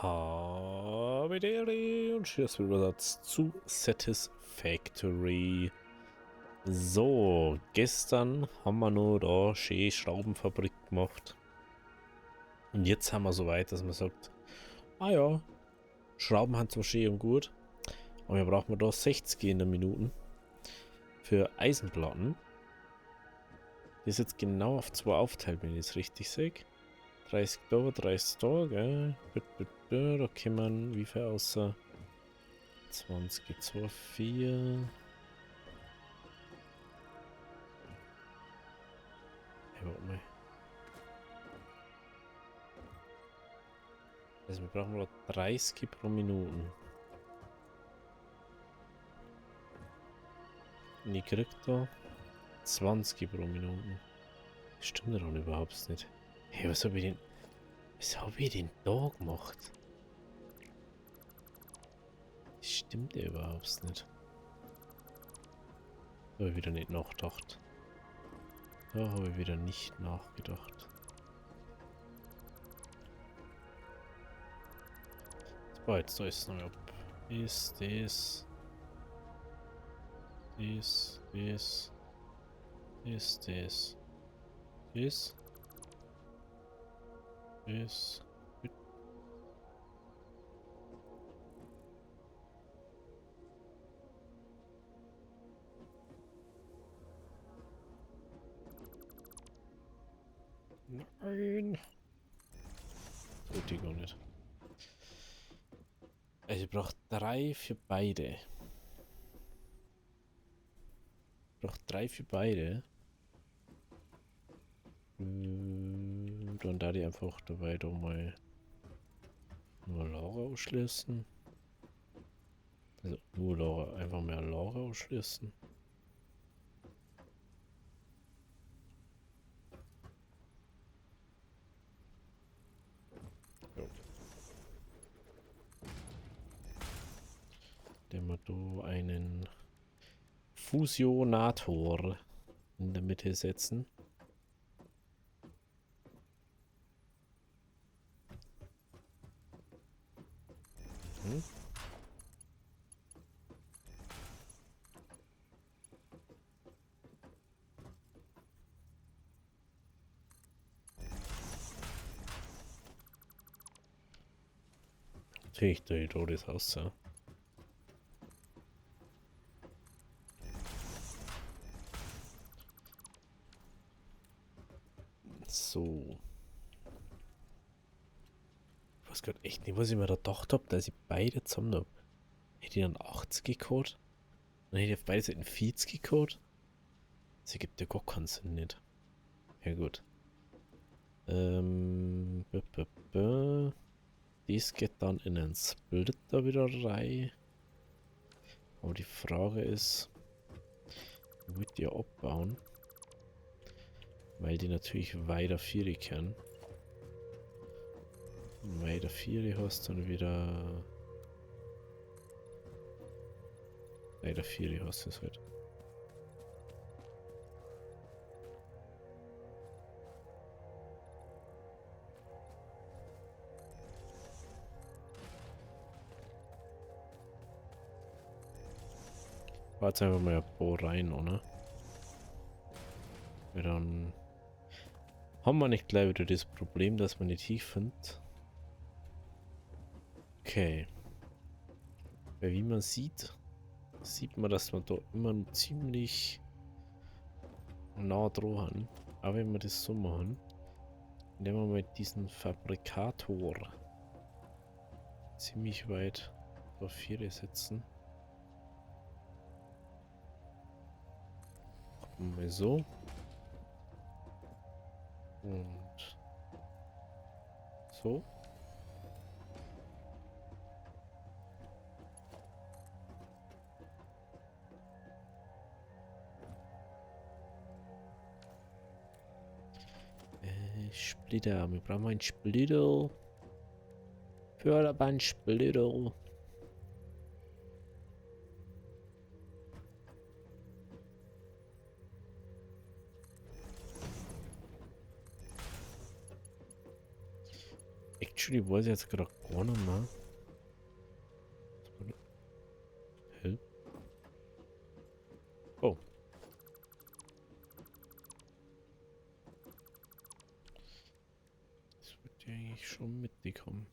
Habidere und schönes Übersatz zu Satisfactory. So, gestern haben wir noch da schön Schraubenfabrik gemacht. Und jetzt haben wir so weit, dass man sagt, ah ja, Schrauben haben zwar schön und gut, aber wir brauchen da 60 in der Minute für Eisenplatten. Das ist jetzt genau auf 2 aufteilt, wenn ich es richtig sehe. 30 da, 30 da, gell? Da kann man wie viel außer 20, 2, 4. Hey, warte mal. Also wir brauchen nur 30 pro Minute. Und ich krieg da 20 pro Minute. Das stimmt doch überhaupt nicht. Hey, was habe ich denn da gemacht? Das stimmt ja überhaupt nicht. Da habe ich wieder nicht nachgedacht. Da habe ich wieder nicht nachgedacht. So, jetzt da ist es noch ab. Ist das. Das. Ist das. Das. Das. Nein. Tut die gar nicht. Also ich brauche 3 für beide. Ich brauche 3 für beide. Dann da die einfach dabei doch mal nur Laura ausschließen. Also nur Laura, einfach mehr Laura ausschließen. Jo. Der mal da einen Fusionator in der Mitte setzen. Hm? Natürlich da das aus, ja. So. Ich weiß gerade echt nicht, was ich mir da gedacht habe, dass ich beide zusammen habe. Hätte ich dann 80 gecodet? Dann hätte ich auf beide Seiten 40 gecodet? Das ergibt ja gar keinen Sinn nicht. Ja gut. Dies geht dann in einen Splitter wieder rein. Aber die Frage ist, wie die abbauen? Weil die natürlich weiter 4 können. Weiter 4 hast dann wieder. Weiter 4 hast du es halt. Warte einfach mal ein paar rein, oder? Weil dann haben wir nicht gleich wieder das Problem, dass man nicht tief findet. Okay. Weil wie man sieht man, dass wir da immer ziemlich nah dran haben. Aber wenn wir das so machen, nehmen wir mal diesen Fabrikator ziemlich weit auf 4 setzen. Machen wir mal so. Und so. Splitter. Wir brauchen einen Splitter. Förderband Splitter. Ich Actually weiß ich jetzt gerade gar nicht mehr. Hä? Oh. Das wird ja eigentlich schon mitbekommen.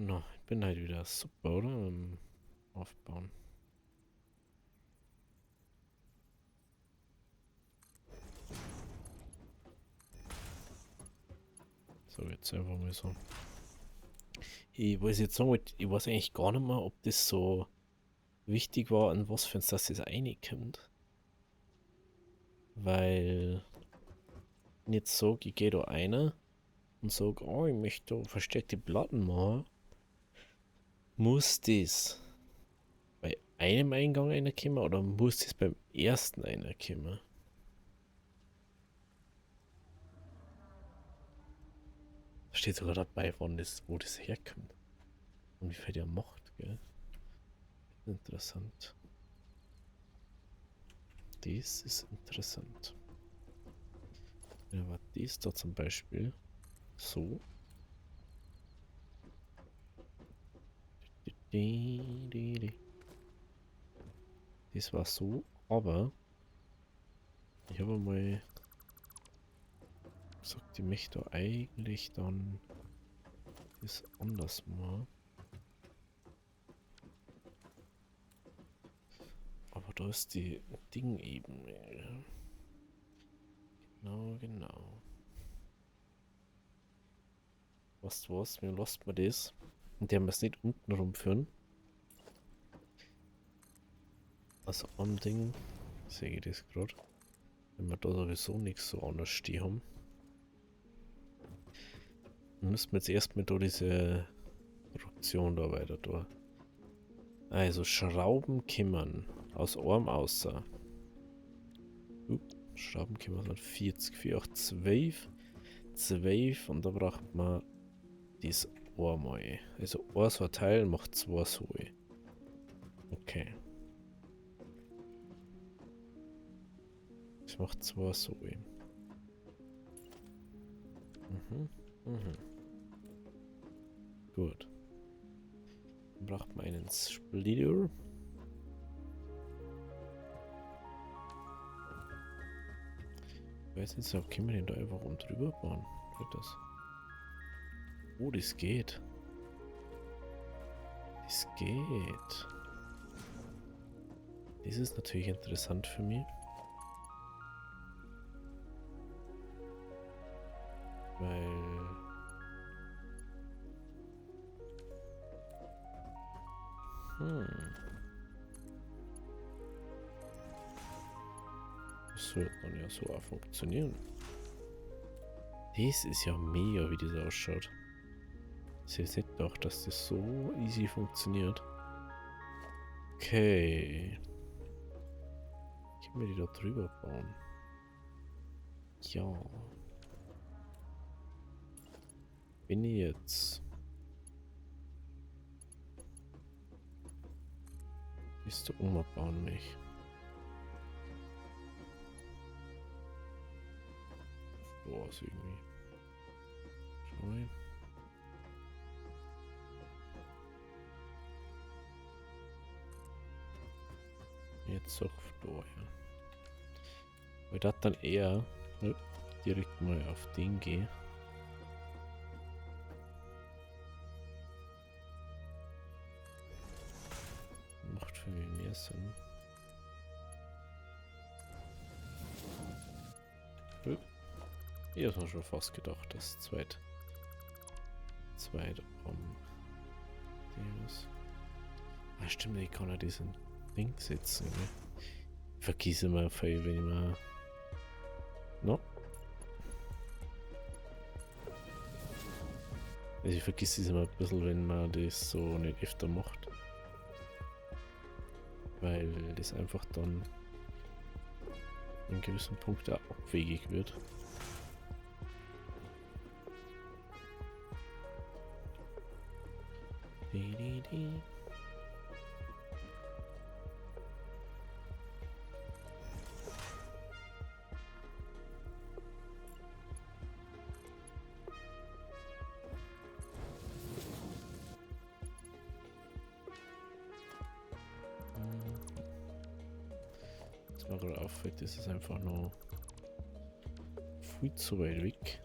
Na, ich bin halt wieder super, oder? Aufbauen. So, jetzt einfach mal so. Ich weiß jetzt sagen, ich weiß eigentlich gar nicht mehr, ob das so wichtig war, an was für ein das reinkommt. Weil, wenn ich jetzt sage, ich gehe da rein und sage, oh, ich möchte da versteckte Platten machen, muss das bei einem Eingang reinkommen oder muss das beim ersten reinkommen? Da steht sogar dabei, wo das herkommt. Und wie viel der macht, gell? Interessant. Das ist interessant. Ja, war das da zum Beispiel so. Das war so, aber ich habe mal gesagt, ich möchte eigentlich dann das anders machen. Aber da ist die Ding-Ebene. Genau, genau. Was, mir lässt man das. Und der muss nicht unten rumführen. Also am Ding sehe ich das gerade. Wenn wir da sowieso nichts so anders stehen haben. Dann müssen wir jetzt erstmal da diese Produktion da weiter da. Also Schrauben kümmern. Aus Arm außer. Schrauben kümmern sind 40, 4, 8, 12. 12 und da braucht man das einmal. Also ein so ein Teil macht 2 so. Okay. Das macht 2 so. Mhm. Mhm. Gut. Dann braucht man einen Splitter. Ich weiß nicht, ob können wir den da einfach um drüber bauen? Geht das? Oh, das geht. Das geht. Das ist natürlich interessant für mich. Weil... Das wird dann ja so auch funktionieren. Das ist ja mega, wie das ausschaut. Ich hätte nicht gedacht, dass das so easy funktioniert. Okay. Können wir die da drüber bauen? Ja. Bin ich jetzt... Bist du umbauen mich? Boah, ist irgendwie... Schau mal. Jetzt auch da, ja. Weil das dann eher direkt mal auf den gehe. Macht für mich mehr Sinn. Ich habe mir schon fast gedacht, dass zweit Ah, stimmt, ich kann ja diesen Ding setzen. Ne? Ich vergesse immer viel, wenn ich mal. No? Also ich vergesse es immer ein bisschen, wenn man das so nicht öfter macht. Weil das einfach dann an einem gewissen Punkt auch abwegig wird. Was mir gerade auffällt, ist es einfach nur viel zu weit weg.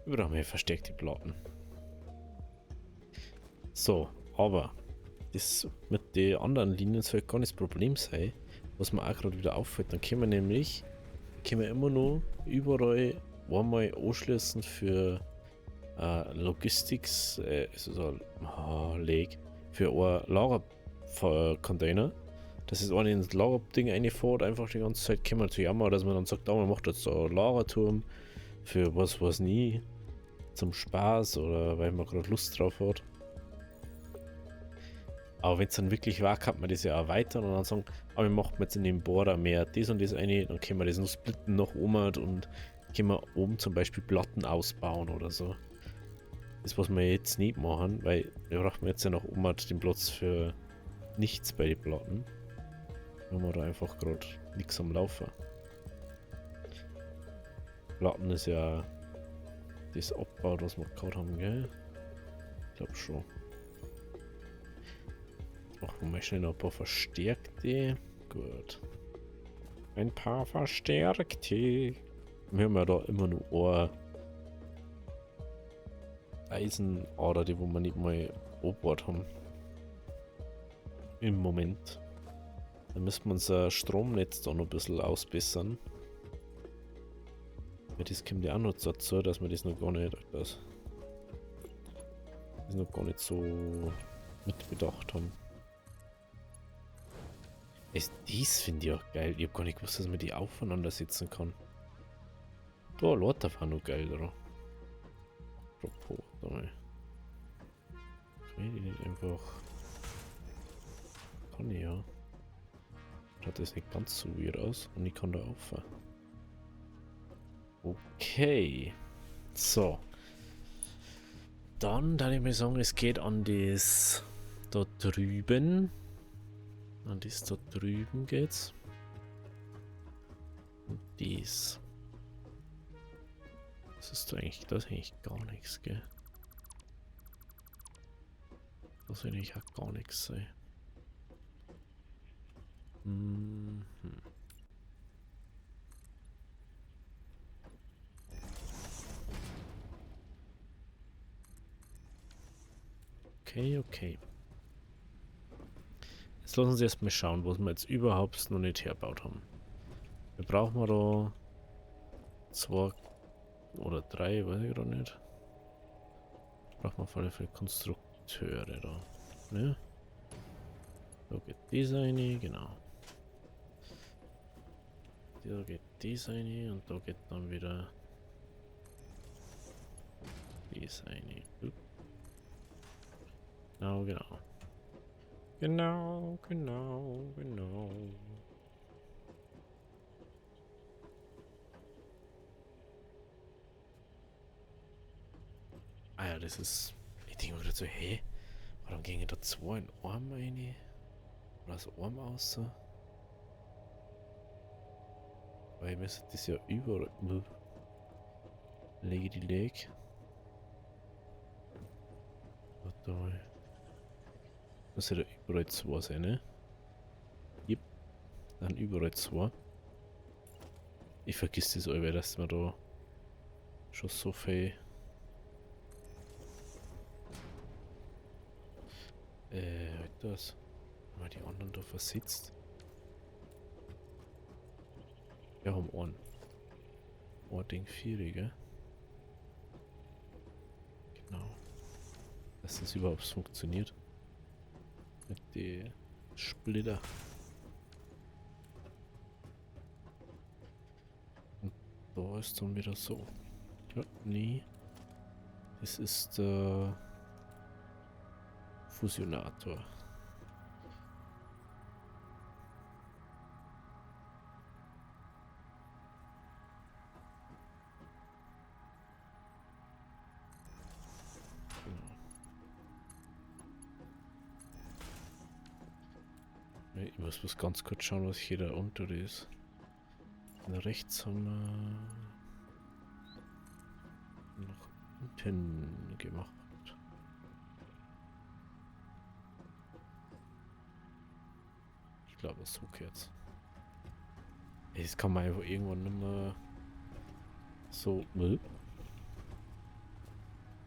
Wir brauchen mehr verstärkte Platten. So, aber das mit den anderen Linien soll gar nicht das Problem sein. Was mir auch gerade wieder auffällt, dann können wir immer noch überall einmal anschließen für Logistics, also so Leg, für ein Lagercontainer. Das ist eine ins Lagerding reinfährt, einfach die ganze Zeit können wir natürlich auch mal, dass man dann sagt, man macht jetzt so einen Lagerturm für was nie, zum Spaß oder weil man gerade Lust drauf hat. Aber wenn es dann wirklich war, kann man das ja erweitern und dann sagen, wir machen jetzt in dem Bohrer mehr das und das eine, dann können wir das noch splitten nach oben und können wir oben zum Beispiel Platten ausbauen oder so. Das, was wir jetzt nicht machen, weil wir brauchen jetzt ja noch oben den Platz für nichts bei den Platten. Wir haben da einfach gerade nichts am Laufen. Platten ist ja das Abbau, was wir gerade haben, gell? Ich glaube schon. Machen wir schnell noch ein paar Verstärkte. Gut. Ein paar Verstärkte. Wir haben ja da immer nur Eisenader, die wo wir nicht mal angebaut haben. Im Moment. Da müssen wir unser Stromnetz da noch ein bisschen ausbessern. Ja, das kommt ja auch noch dazu, dass wir das noch gar nicht, das noch gar nicht so mitbedacht haben. Das finde ich auch geil. Ich habe gar nicht gewusst, dass man die aufeinander setzen kann. Da, Lauter war noch geil, oder? Apropos, da mal. Kann ich die nicht einfach. Kann ich ja. Schaut das nicht ganz so weird aus und ich kann da auffahren. Okay. So. Dann würde ich mir sagen, es geht an das da drüben. An das da drüben geht's. Und dies. Das ist eigentlich gar nichts, gell? Das will eigentlich auch gar nichts sein. Mhm. Okay, okay. Jetzt lassen Sie erstmal schauen, was wir jetzt überhaupt noch nicht hergebaut haben. Wir brauchen da 2 oder 3, weiß ich gerade nicht. Brauchen wir auf alle Fälle Konstrukteure da. Ne? Da geht dieser eine, genau. Da geht dieser eine und da geht dann wieder dieser eine. Genau, genau. Genau, genau, genau. Ah ja, das ist... Ich denke mir gerade so, hey, warum gingen da 2 in Arm rein? Oder das Arm aus? Weil ich müsste das ja überall... Lege die Leg. Warte mal. Muss ja da überall 2 sein, ne? Yep. Dann überall 2. Ich vergiss das alle, dass man da schon so viel... das. Haben wir die anderen da versetzt? Wir haben ein Ding 4, gell? Genau. Dass das überhaupt funktioniert. Mit den Splitter. Und da ist dann wieder so. Ja, nee. Das ist der Fusionator. Ich muss was ganz kurz schauen, was hier da unter ist. Und rechts haben wir nach unten gemacht. Ich glaube, so geht's. Das kann man einfach irgendwann nicht mehr so,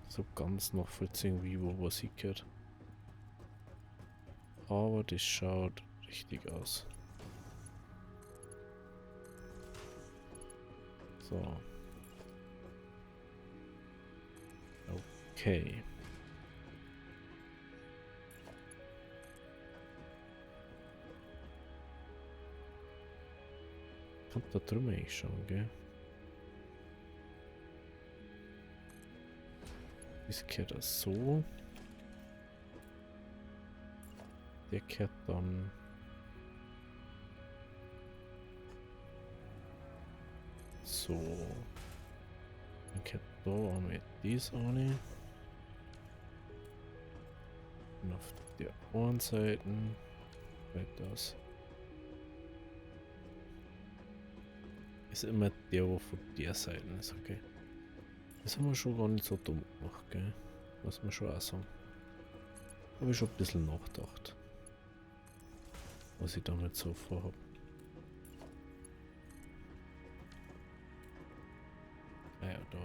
so ganz nachvollziehen, wie wo was hingehört. Aber das schaut richtig aus. So. Okay. Kann da drüben eigentlich schauen, gell? Das kehrt das so. Der kehrt dann so. Dann kehrt da einmal das eine. Und auf der einen Seite fällt das. Ist immer der, wo von der Seite ist, okay. Das haben wir schon gar nicht so dumm gemacht, gell? Muss man schon auch sagen. Habe ich schon ein bisschen nachgedacht. Was ich damit so vorhabe. Naja, da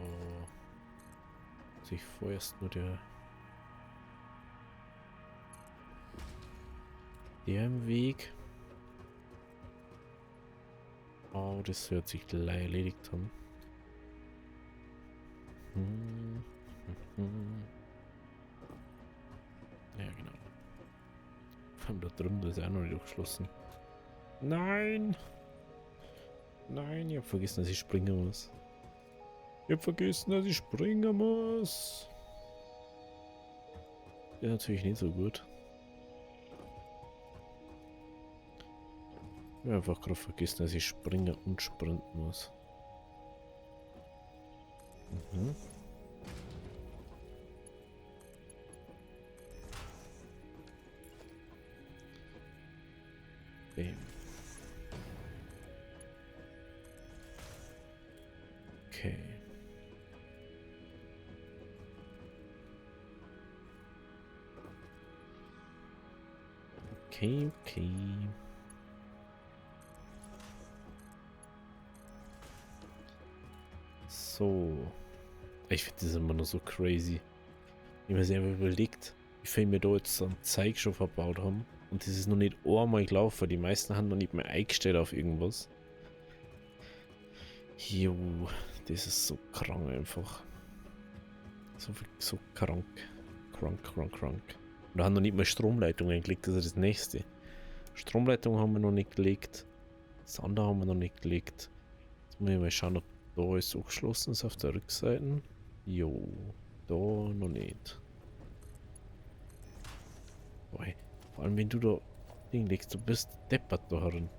sich vorerst nur der im Weg. Oh, das wird sich gleich erledigt haben. Ja, genau. Vor allem da drüben, das ist auch noch nicht durchgeschlossen. Nein! Nein, ich hab vergessen, dass ich springen muss. Ich hab vergessen, dass ich springen muss. Ja, natürlich nicht so gut. Ich hab einfach gerade vergessen, dass ich springen und sprinten muss. Mhm. Bam. Okay. Okay, okay. So. Ich finde das immer noch so crazy. Wenn man sich einfach überlegt, wie viel wir da jetzt so einen Zeig schon verbaut haben. Und das ist noch nicht einmal gelaufen. Die meisten haben noch nicht mehr eingestellt auf irgendwas. Jo, das ist so krank einfach. So krank. Krank. Und da haben noch nicht mal Stromleitungen gelegt, das ist das nächste. Stromleitungen haben wir noch nicht gelegt. Das andere haben wir noch nicht gelegt. Jetzt muss ich mal schauen, ob da alles angeschlossen ist auf der Rückseite. Jo, da noch nicht. Boah, vor allem wenn du da Ding legst, du bist deppert da herin.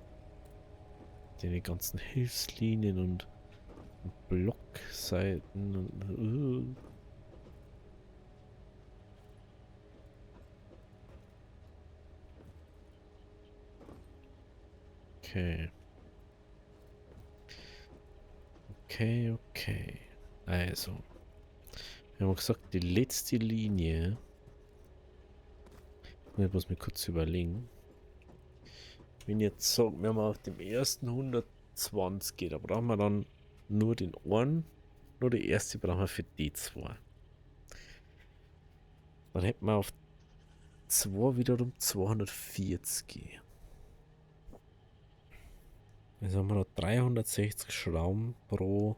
Deine ganzen Hilfslinien und Blockseiten und okay. Okay. Also. Wir haben gesagt, die letzte Linie. Ich muss mir kurz überlegen. Wenn ich jetzt sagen, wir haben auf dem ersten 120 geht, da brauchen wir dann nur den einen, nur die erste brauchen wir für die zwei. Dann hätten wir auf 2 wiederum 240. Jetzt haben wir noch 360 Schrauben pro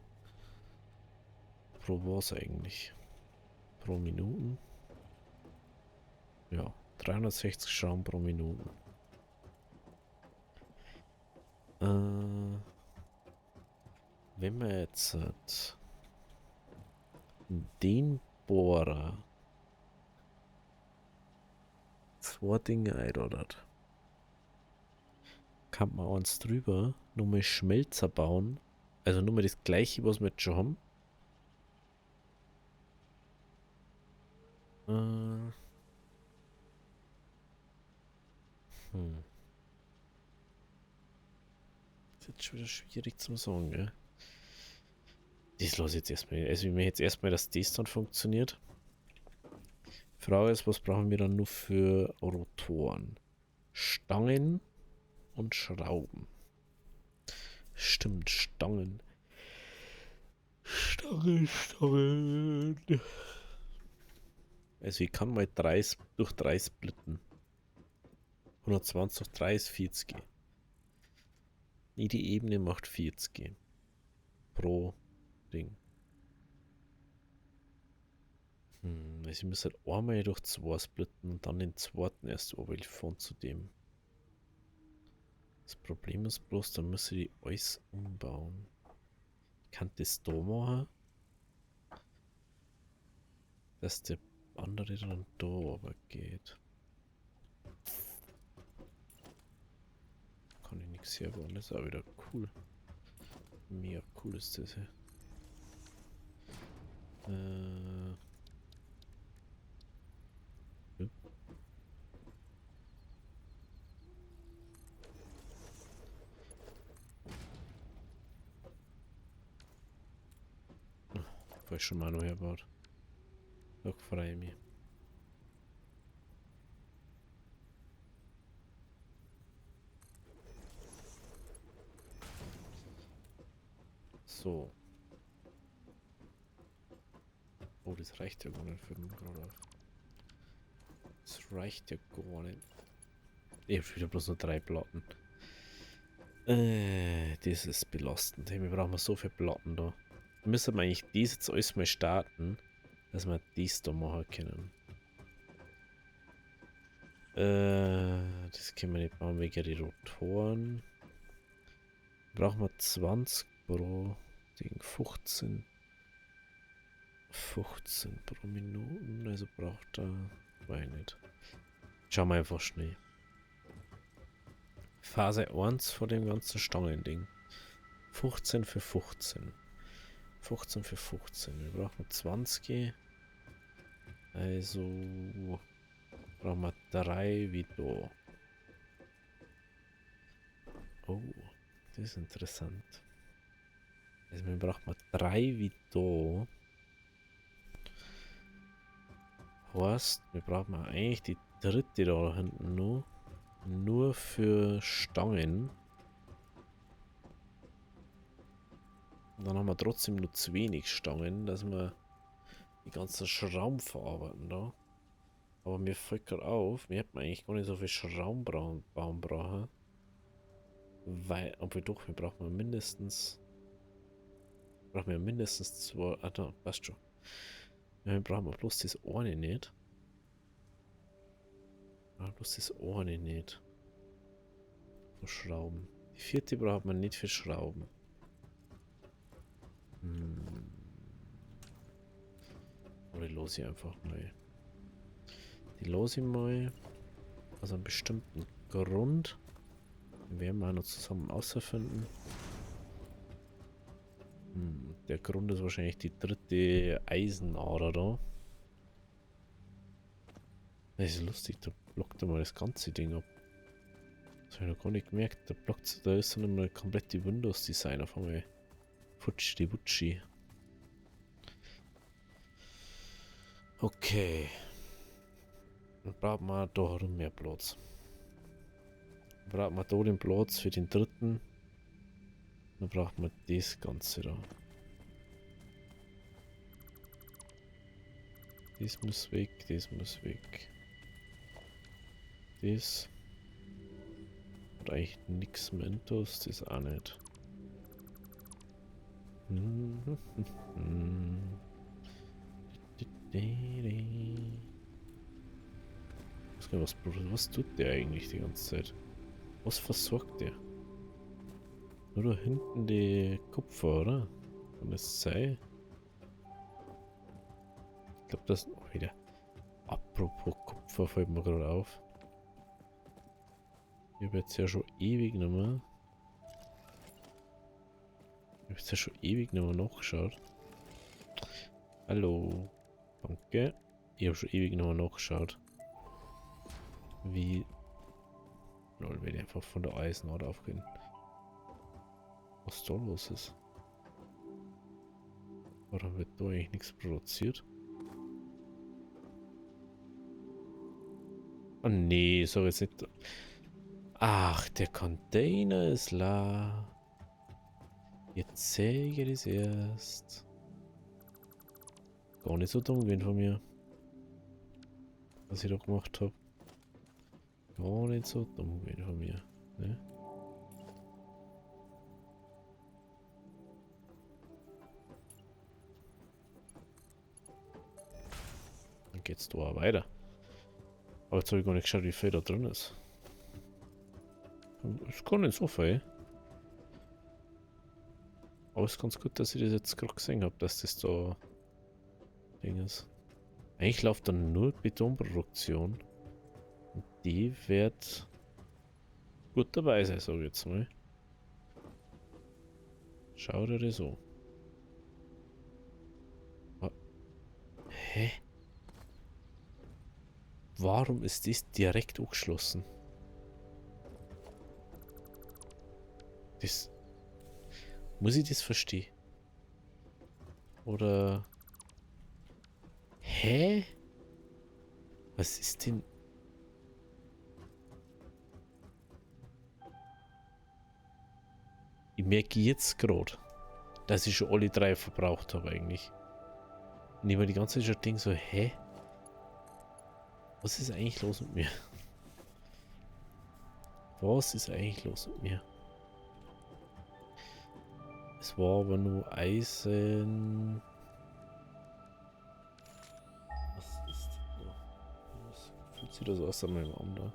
was eigentlich? Pro Minuten? Ja, 360 Schrauben pro Minute. Wenn wir jetzt den Bohrer 2 Dinge einladet, kann man eins drüber nur mal Schmelzer bauen. Also nur mal das gleiche, was wir jetzt schon haben. Hm. schon wieder schwierig zu sagen, gell? Das lasse ich jetzt erstmal. Also ich möchte jetzt erstmal, dass das dann funktioniert. Frage ist, was brauchen wir dann nur für Rotoren? Stangen und Schrauben. Stimmt, Stangen. Stangen. Also ich kann mal 30 durch 3 splitten. 120 durch 3 ist 40. Jede Ebene macht 40 pro Ding. Also ich muss halt einmal durch 2 splitten und dann den zweiten erst von zu dem. Das Problem ist bloß, da muss ich die alles umbauen. Ich kann das da machen, dass der andere dann da aber geht. Kann ich nichts herbauen, das ist auch wieder cool. Mega cool ist das hier. Ja. Falsch schon mal noch herbaut. Da freue ich mich. So. Oh, das reicht ja gar nicht für den gerade auf. Das reicht ja gar nicht. Ich habe wieder bloß nur 3 Platten. Das ist belastend. Hey, wir brauchen so viele Platten da. Müssen wir eigentlich das jetzt alles mal starten, dass wir dies da machen können. Das können wir nicht machen wegen die Rotoren. Brauchen wir 20 pro Ding, 15 pro Minuten, also braucht er, weiß nicht. Schauen wir einfach schnell. Phase 1 von dem ganzen Stangending. 15 für 15. 15 für 15. Wir brauchen 20. Also brauchen wir 3 wie da. Oh, das ist interessant. Also wir brauchen 3 wie da. Heißt, wir brauchen eigentlich die dritte da hinten nur für Stangen. Und dann haben wir trotzdem nur zu wenig Stangen, dass wir die ganzen Schrauben verarbeiten da. Aber mir fällt gerade auf, wir hätten eigentlich gar nicht so viel Schrauben brauchen. Weil, obwohl doch, wir brauchen mindestens 2. Ah, da, passt schon. Wir brauchen bloß das eine nicht. Bloß das eine nicht. Für Schrauben. Die 4. braucht man nicht für Schrauben. Oder die los ich einfach mal. Die los ich mal aus einem bestimmten Grund. Den werden wir noch zusammen ausfinden. Der Grund ist wahrscheinlich die 3. Eisenader da. Das ist lustig, da blockt er mal das ganze Ding ab. Das habe ich noch gar nicht gemerkt. Da ist dann immer komplett die Windows-Design auf einmal. Futschi Wutschi. Okay. Dann brauchen wir da mehr Platz. Dann brauchen wir da den Platz für den 3. Dann brauchen wir das Ganze da. Das muss weg, das muss weg. Das hat eigentlich nichts mehr intus, das auch nicht. Was tut der eigentlich die ganze Zeit? Was versorgt der? Nur da hinten die Kupfer, oder? Kann das sein? Ich glaube, das auch wieder. Apropos Kupfer fällt mir gerade auf. Ich habe jetzt ja schon ewig nicht mehr. Ich habe jetzt ja schon ewig nicht mehr nachgeschaut. Hallo. Danke. Ich habe schon ewig nicht mehr nachgeschaut. Wie. Lol, will ich einfach von der Eisenader aufgehen. Was da los ist. Warum wird da eigentlich nichts produziert? Oh nee, so jetzt nicht. Ach, der Container ist leer. Jetzt sehe ich das erst. Gar nicht so dumm gewesen von mir. Was ich da gemacht habe. Gar nicht so dumm gewesen von mir. Ne? Dann geht's da auch weiter. Aber jetzt habe ich gar nicht geschaut, wie viel da drin ist. Ist gar nicht so viel. Aber es ist ganz gut, dass ich das jetzt gerade gesehen habe, dass das da Ding ist. Eigentlich läuft dann nur Betonproduktion. Und die wird gut dabei sein, sage ich jetzt mal. Schau dir das an. Ah, hä? Warum ist das direkt angeschlossen? Das... Muss ich das verstehen? Oder... Hä? Was ist denn... Ich merke jetzt gerade, dass ich schon alle 3 verbraucht habe eigentlich. Und ich war die ganze Zeit schon denke so, hä? Was ist eigentlich los mit mir? Was ist eigentlich los mit mir? Es war aber nur Eisen... Was ist denn da? Was fühlt sich das aus an meinem Arm da?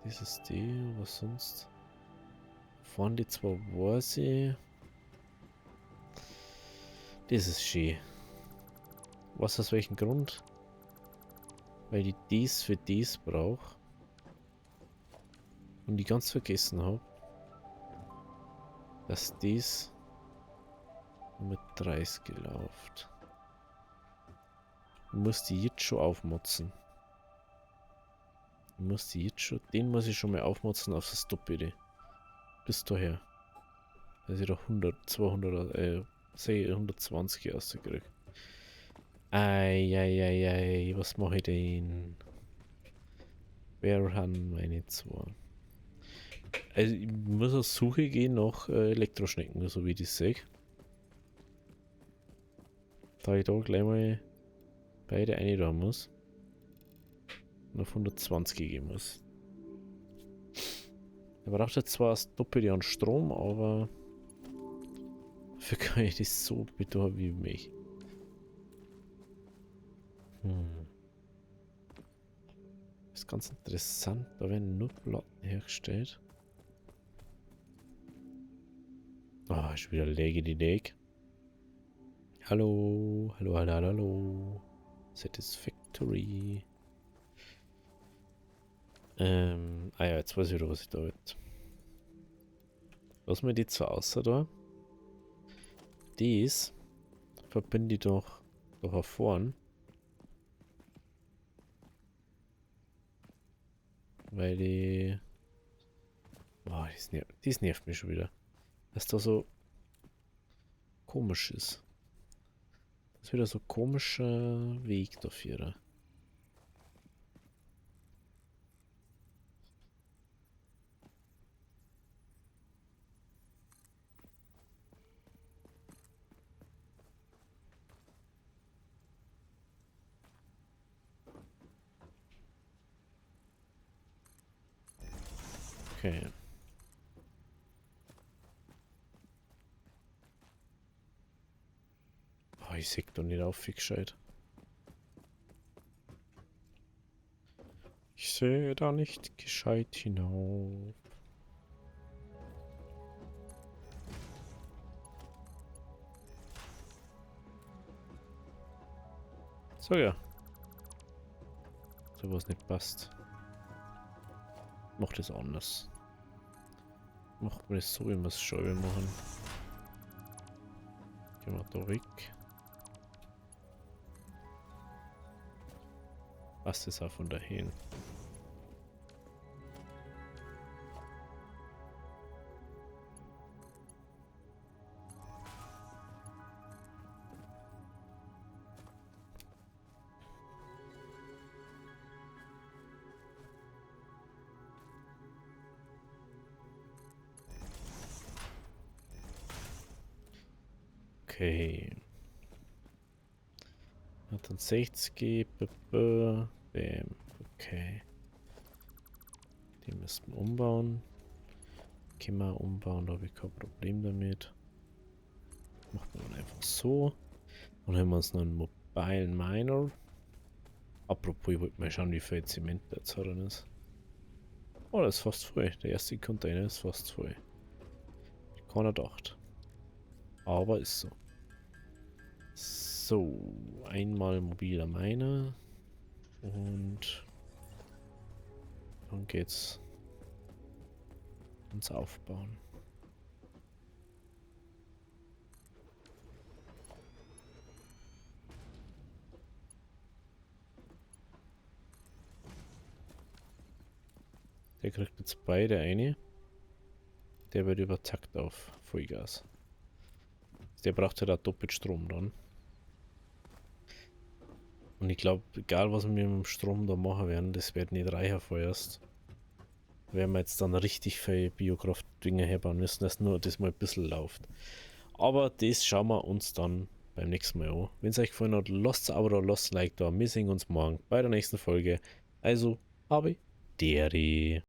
Dieses D, was sonst? Fahren die zwar weiß ich. Das ist schön. Was aus welchem Grund? Weil ich dies für dies brauche. Und ich ganz vergessen habe, dass dies mit 30 läuft. Ich muss die jetzt schon aufmotzen. Ich muss die jetzt schon. Den muss ich schon mal aufmotzen auf das Doppelte. Bis daher. Dass ich da 100, 200, 120 rauskriege. Eieiei, was mache ich denn? Wer haben meine zwei? Also ich muss auf Suche gehen nach Elektroschnecken, so wie ich das sehe. Da ich da gleich mal beide eine da muss. Und auf 120 gehen muss. Er braucht jetzt zwar das Doppelte an Strom, aber dafür kann ich das so betonen wie mich. Das ist ganz interessant, da werden nur Platten hergestellt. Ah, ist wieder Lege die Leg. Hallo, hallo, hallo, hallo, hallo. Satisfactory. Ah ja, jetzt weiß ich wieder, was ich da will. Lass mir die zwar außer da. Dies verbinde ich doch da vorn. Weil die... Boah, das nervt mich schon wieder. Dass da so komisch ist. Das ist wieder so ein komischer Weg dafür. Okay. Oh, ich sehe doch nicht auf, wie gescheit. Ich sehe da nicht gescheit hinauf. So ja. So was nicht passt. Macht es anders. Macht man es so, wie wir es schon machen. Gehen wir da weg. Passt es auch von dahin. Okay. 68, bam, okay. Die müssen wir umbauen. Können wir umbauen, da habe ich kein Problem damit. Machen wir dann einfach so. Dann haben wir uns noch einen mobilen Miner. Apropos, ich wollte mal schauen, wie viel Zement da jetzt drin ist. Oh, das ist fast voll. Der erste Container ist fast voll. Keiner gedacht. Aber ist so. So, einmal mobiler Miner. Und dann geht's ins Aufbauen. Der kriegt jetzt beide eine. Der wird überzackt auf Vollgas. Der braucht halt auch doppelt Strom dann. Und ich glaube, egal was wir mit dem Strom da machen werden, das wird nicht reicher vorerst. Werden wir jetzt dann richtig viel Biokraft-Dinger herbauen müssen, dass nur das mal ein bisschen läuft. Aber das schauen wir uns dann beim nächsten Mal an. Wenn es euch gefallen hat, lasst ein Abo da, lasst ein Like da. Wir sehen uns morgen bei der nächsten Folge. Also, habe Deri.